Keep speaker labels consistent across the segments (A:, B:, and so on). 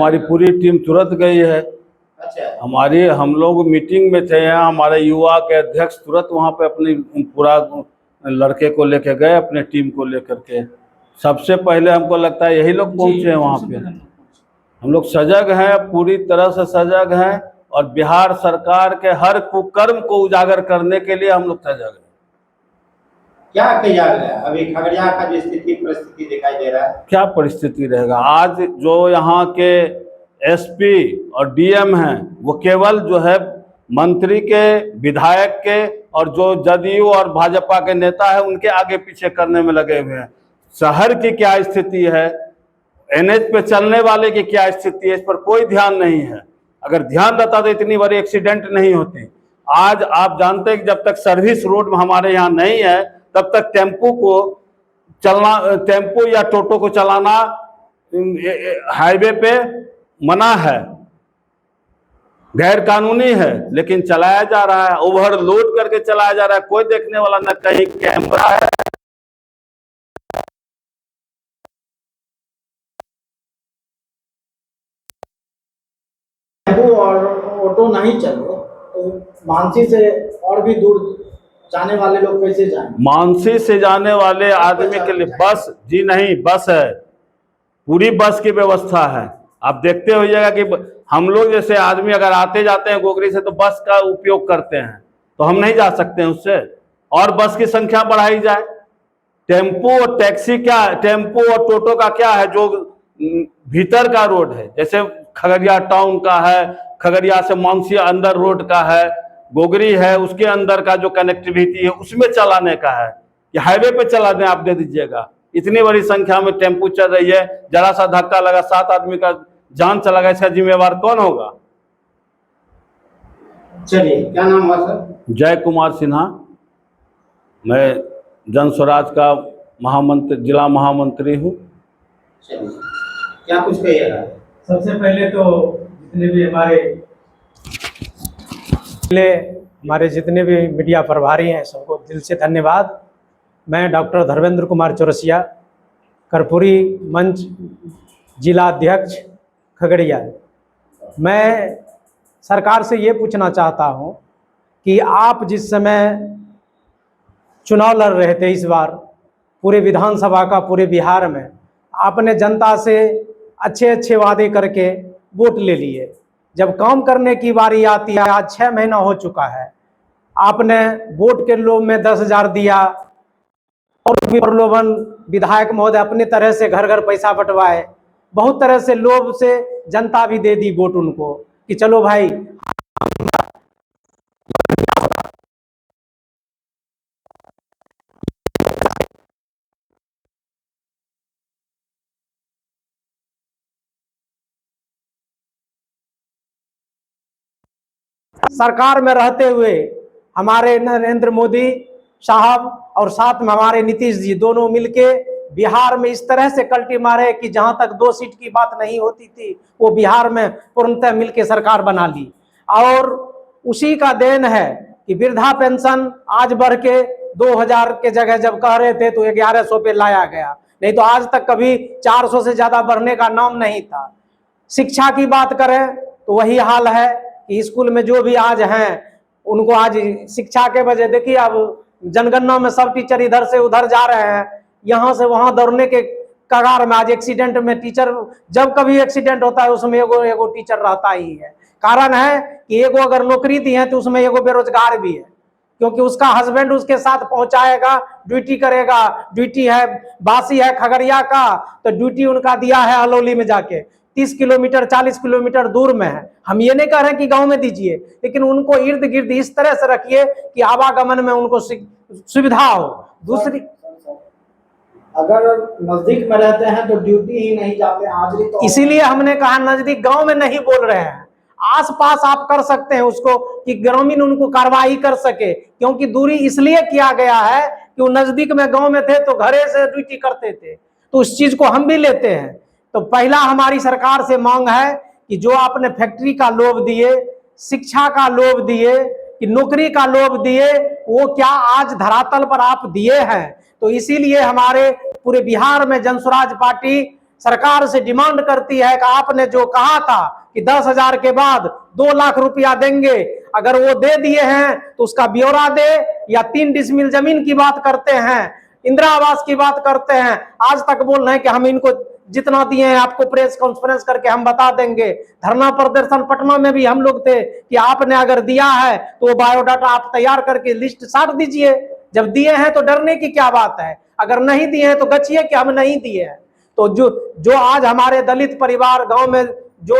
A: हमारी पूरी टीम तुरंत गई है।
B: अच्छा,
A: हम लोग मीटिंग में थे यहाँ, हमारे युवा के अध्यक्ष तुरंत वहाँ पे अपनी पूरा लड़के को लेके गए, अपने टीम को लेकर के। सबसे पहले हमको लगता है यही लोग पहुँचे हैं वहाँ पे। हम लोग सजग हैं, पूरी तरह से सजग हैं, और बिहार सरकार के हर कुकर्म को उजागर करने के लिए हम लोग सजग हैं।
B: क्या किया गया अभी खगड़िया का जो परिस्थिति दिखाई दे रहा है?
A: क्या परिस्थिति रहेगा? आज जो यहाँ के एसपी और डीएम हैं वो केवल जो है मंत्री के, विधायक के और जो जदयू और भाजपा के नेता है उनके आगे पीछे करने में लगे हुए हैं। शहर की क्या स्थिति है, एनएच पे चलने वाले की क्या स्थिति है, इस पर कोई ध्यान नहीं है। अगर ध्यान रहता तो इतनी बड़ी एक्सीडेंट नहीं होती। आज आप जानते हैं कि जब तक सर्विस रोड हमारे यहाँ नहीं है तब तक टेम्पो या टोटो को चलाना हाईवे पे मना है, गैर कानूनी है, लेकिन चलाया जा रहा है, ओवरलोड करके चलाया जा रहा है। कोई देखने वाला न, कहीं कैमरा है।
C: और ऑटो नहीं चले तो मानसी से और भी दूर जाने वाले लोग कैसे जाएंगे?
A: मानसी से जाने वाले आदमी के लिए बस, जी नहीं, बस है, पूरी बस की व्यवस्था है। आप देखते होइएगा कि हम लोग जैसे आदमी अगर आते जाते हैं गोगरी से तो बस का उपयोग करते हैं, तो हम नहीं जा सकते हैं उससे, और बस की संख्या बढ़ाई जाए। टेम्पो और टैक्सी क्या, टेम्पो और टोटो का क्या है, जो भीतर का रोड है, जैसे खगड़िया टाउन का है, खगड़िया से मानसी अंदर रोड का है, गोगरी है, उसके अंदर का जो कनेक्टिविटी है उसमें चलाने का है। ये हाईवे पे चला दें, आप दे दीजिएगा। इतनी बड़ी संख्या में टेम्पो चल रही है, जरा सा धक्का लगा 7 आदमी का जान चला गया, इसका जिम्मेवार कौन होगा?
B: चलिए, क्या नाम हुआ सर?
A: जय कुमार सिन्हा, मैं जन स्वराज का महामंत्री, जिला महामंत्री हूँ।
B: चलिए, क्या कुछ कहिएगा?
D: सबसे पहले तो जितने भी मीडिया प्रभारी हैं सबको दिल से धन्यवाद। मैं डॉक्टर धर्मेंद्र कुमार चौरसिया, कर्पूरी मंच जिला अध्यक्ष खगड़िया। मैं सरकार से ये पूछना चाहता हूँ कि आप जिस समय चुनाव लड़ रहे थे इस बार पूरे विधानसभा का, पूरे बिहार में आपने जनता से अच्छे अच्छे वादे करके वोट ले लिए। जब काम करने की बारी आती है, आज 6 महीना हो चुका है, आपने वोट के लोभ में 10,000 दिया और भी प्रलोभन, विधायक महोदय अपने तरह से घर घर पैसा बंटवाए, बहुत तरह से लोभ से जनता भी दे दी वोट उनको कि चलो भाई। सरकार में रहते हुए हमारे नरेंद्र मोदी साहब और साथ में हमारे नीतीश जी दोनों मिलके बिहार में इस तरह से कल्टी मारे कि जहां तक 2 सीट की बात नहीं होती थी वो बिहार में पूर्णतः मिलके सरकार बना ली। और उसी का देन है कि वृद्धा पेंशन आज बढ़ के 2,000 के जगह जब कह रहे थे तो 1100 पे लाया गया, नहीं तो आज तक कभी 400 से ज्यादा बढ़ने का नाम नहीं था। शिक्षा की बात करें तो वही हाल है कि स्कूल में जो भी आज हैं उनको आज शिक्षा के वजह, देखिए अब जनगणना में सब टीचर इधर से उधर जा रहे हैं, यहाँ से वहाँ दौड़ने के कगार में। आज एक्सीडेंट में टीचर, जब कभी एक्सीडेंट होता है उसमें एगो टीचर रहता ही है। कारण है कि एगो अगर नौकरी दी है तो उसमें एगो बेरोजगार भी है, क्योंकि उसका हस्बैंड उसके साथ पहुंचाएगा, ड्यूटी करेगा। ड्यूटी है बासी है खगड़िया का, तो ड्यूटी उनका दिया है हलौली में जाके 30 किलोमीटर 40 किलोमीटर दूर में है। हम ये नहीं कह रहे कि गांव में दीजिए, लेकिन उनको इर्द गिर्द इस तरह से रखिए कि आवागमन में उनको सुविधा हो। दूसरी,
C: अगर नजदीक में रहते हैं तो ड्यूटी ही नहीं जाते हाजिरी, तो
D: इसीलिए हमने कहा नजदीक, गांव में नहीं बोल रहे हैं, आसपास आप कर सकते हैं उसको कि ग्रामीण उनको कार्रवाई कर सके। क्योंकि दूरी इसलिए किया गया है कि वो नजदीक में गांव में थे तो घरे से ड्यूटी करते थे, तो उस चीज को हम भी लेते हैं। तो पहला हमारी सरकार से मांग है कि जो आपने फैक्ट्री का लोभ दिए, शिक्षा का लोभ दिए, कि नौकरी का लोभ दिए, वो क्या आज धरातल पर आप दिए हैं? तो इसीलिए हमारे पूरे बिहार में जनस्वराज पार्टी सरकार से डिमांड करती है कि आपने जो कहा था कि 10,000 के बाद 2 लाख रुपया देंगे, अगर वो दे दिए हैं तो उसका ब्यौरा दे, या 3 डिसमिल जमीन की बात करते हैं, इंदिरा आवास की बात करते हैं, आज तक बोल रहे हैं कि हम इनको जितना दिए हैं आपको प्रेस कॉन्फ्रेंस करके हम बता देंगे। धरना प्रदर्शन पटना में भी हम लोग थे कि आपने अगर दिया है तो वो बायोडाटा आप तैयार करके लिस्ट साट दीजिए, जब दिए हैं तो डरने की क्या बात है, अगर नहीं दिए हैं तो गचिए कि हम नहीं दिए हैं। तो जो आज हमारे दलित परिवार गांव में जो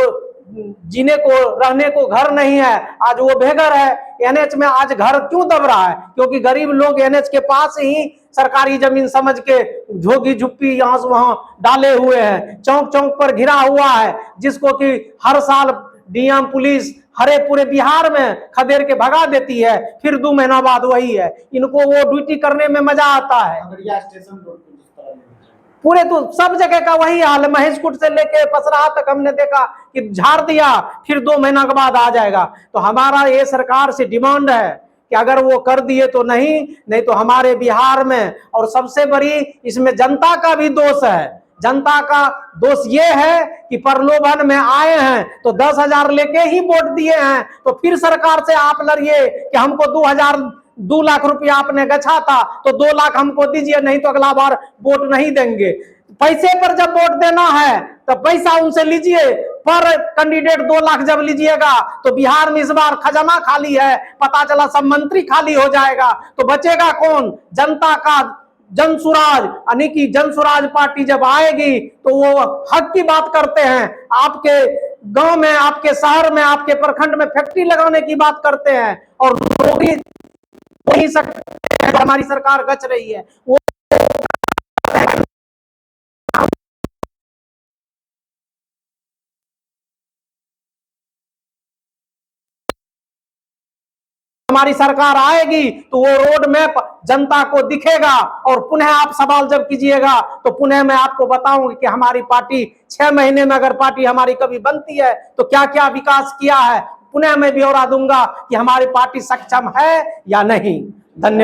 D: जीने को रहने को घर नहीं है, आज वो बेघर है। एनएच में आज घर क्यों दब रहा है? क्योंकि गरीब लोग एनएच के पास ही सरकारी जमीन समझ के झोगी झुप्पी यहाँ से वहां डाले हुए हैं, चौक चौक पर घिरा हुआ है, जिसको कि हर साल डीएम पुलिस हरे पूरे बिहार में खदेड़ के भगा देती है, फिर 2 महीना बाद वही है। इनको वो ड्यूटी करने में मजा आता है।
C: खगड़िया स्टेशन रोड पे जिस तरह
D: पूरे तो सब जगह का वही हाल है, महेशकुट से लेके पसराहा तक हमने देखा कि झाड़ दिया, फिर 2 महीना के बाद आ जाएगा। तो हमारा ये सरकार से डिमांड है कि अगर वो कर दिए तो नहीं तो हमारे बिहार में, और सबसे बड़ी इसमें जनता का भी दोष है। जनता का दोष ये है कि प्रलोभन में आए हैं तो 10,000 लेके ही वोट दिए हैं, तो फिर सरकार से आप लड़िए कि हमको 2 लाख रुपया आपने गछा था तो 2 लाख हमको दीजिए, नहीं तो अगला बार वोट नहीं देंगे। पैसे पर जब वोट देना है तो पैसा उनसे लीजिए, पर कैंडिडेट 2 लाख जब लीजिएगा तो बिहार में इस बार खजाना खाली है, पता चला सब मंत्री खाली हो जाएगा, तो बचेगा कौन? जनता का जनसुराज, यानी कि जनसुराज पार्टी जब आएगी तो वो हक की बात करते हैं। आपके गांव में, आपके शहर में, आपके प्रखंड में फैक्ट्री लगाने की बात करते हैं, और नौकरी नहीं सकते हैं, हमारी सरकार गच रही है। वो हमारी सरकार आएगी तो वो रोड मैप जनता को दिखेगा, और पुनः आप सवाल जब कीजिएगा तो पुनः मैं आपको बताऊंगी कि हमारी पार्टी 6 महीने में अगर पार्टी हमारी कभी बनती है तो क्या क्या विकास किया है, पुनः मैं ब्यौरा दूंगा कि हमारी पार्टी सक्षम है या नहीं। धन्यवाद।